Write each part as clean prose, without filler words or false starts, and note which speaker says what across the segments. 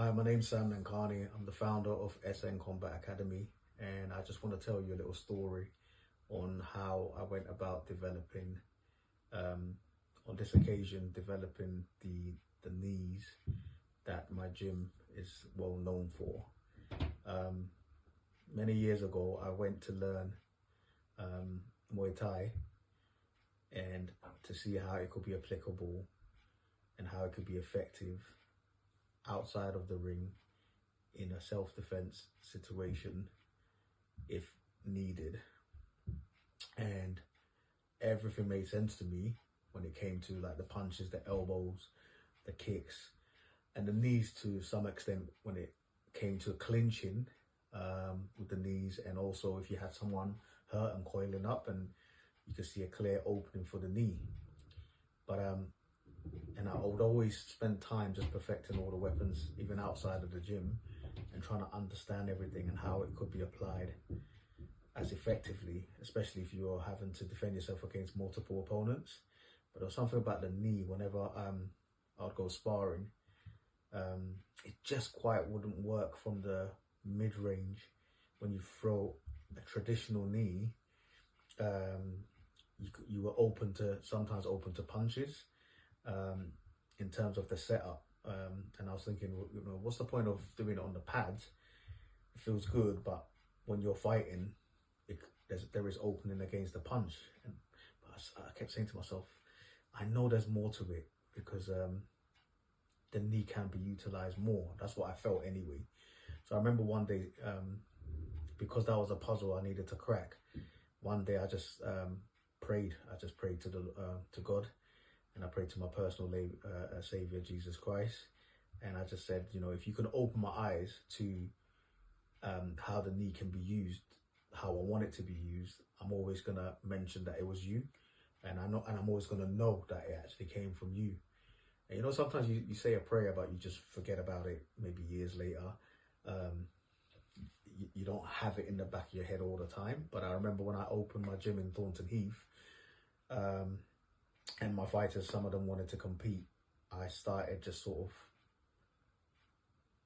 Speaker 1: Hi, my name's Sam Nankani. I'm the founder of SN Combat Academy, and I just want to tell you a little story on how I went about developing, on this occasion, developing the knees that my gym is well known for. Many years ago, I went to learn Muay Thai and to see how it could be applicable and how it could be effective outside of the ring in a self-defense situation if needed. And everything made sense to me when it came to like the punches, the elbows, the kicks, and the knees to some extent when it came to clinching with the knees, and also if you had someone hurt and coiling up and you could see a clear opening for the knee. But and I would always spend time just perfecting all the weapons, even outside of the gym, and trying to understand everything and how it could be applied as effectively, especially if you're having to defend yourself against multiple opponents. But there was something about the knee whenever I'd go sparring, it just quite wouldn't work from the mid-range. When you throw a traditional knee, you were sometimes open to punches in terms of the setup. And I was thinking, what's the point of doing it on the pads? It feels good, but when you're fighting, there is opening against the punch. But I kept saying to myself, I know there's more to it, because the knee can be utilized more. That's what I felt anyway. So I remember one day, because that was a puzzle I needed to crack, one day I just prayed. I just prayed to God, and I prayed to my personal Savior, Jesus Christ. And I just said, if you can open my eyes to how the knee can be used, how I want it to be used, I'm always going to mention that it was you. And I'm always going to know that it actually came from you. And sometimes you say a prayer, but you just forget about it maybe years later. You don't have it in the back of your head all the time. But I remember when I opened my gym in Thornton Heath, and my fighters, some of them wanted to compete, I started just sort of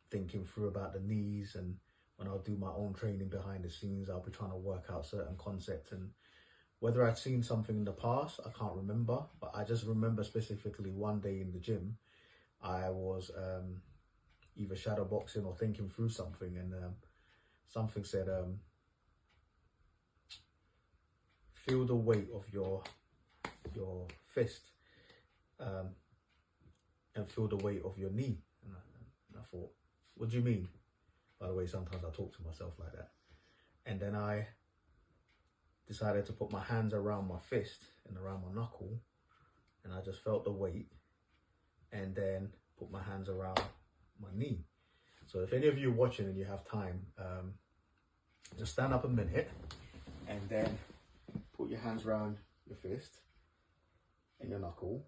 Speaker 1: thinking through about the knees. And when I'll do my own training behind the scenes, I'll be trying to work out certain concepts. And whether I'd seen something in the past, I can't remember, but I just remember specifically one day in the gym, I was either shadow boxing or thinking through something, and something said, feel the weight of your fist and feel the weight of your knee. And I thought, what do you mean? By the way, sometimes I talk to myself like that. And then I decided to put my hands around my fist and around my knuckle, and I just felt the weight, and then put my hands around my knee. So if any of you are watching and you have time, just stand up a minute and then put your hands around your fist and your knuckle,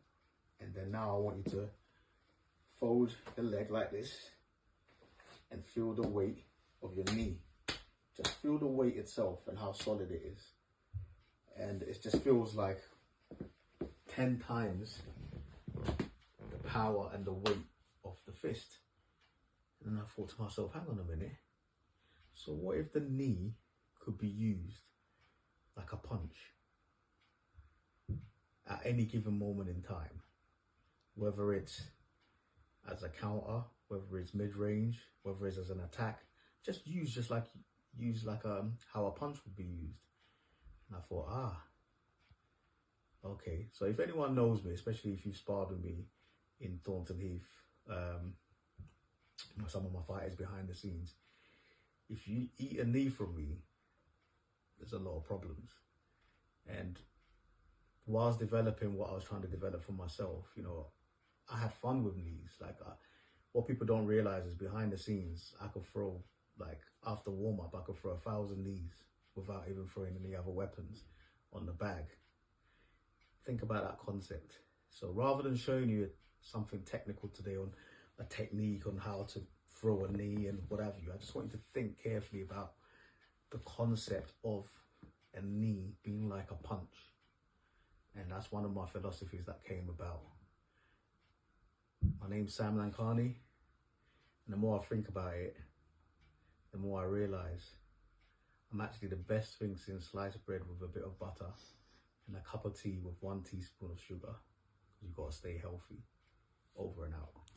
Speaker 1: and then now I want you to fold the leg like this and feel the weight of your knee. Just feel the weight itself and how solid it is. And it just feels like 10 times the power and the weight of the fist. And then I thought to myself, hang on a minute. So what if the knee could be used like a punch at any given moment in time? Whether it's as a counter, whether it's mid-range, whether it's as an attack, just like how a punch would be used. And I thought, okay. So if anyone knows me, especially if you've sparred with me in Thornton Heath, some of my fighters behind the scenes, if you eat a knee from me, there's a lot of problems. And whilst developing what I was trying to develop for myself, I had fun with knees. What people don't realize is behind the scenes, I could throw, after warm-up, I could throw 1,000 knees without even throwing any other weapons on the bag. Think about that concept. So rather than showing you something technical today on a technique on how to throw a knee and what have you, I just want you to think carefully about the concept of a knee being like a punch. And that's one of my philosophies that came about. My name's Sam Nankani, And the more I think about it, the more I realise I'm actually the best thing since sliced bread with a bit of butter and a cup of tea with 1 teaspoon of sugar. You've got to stay healthy. Over and out.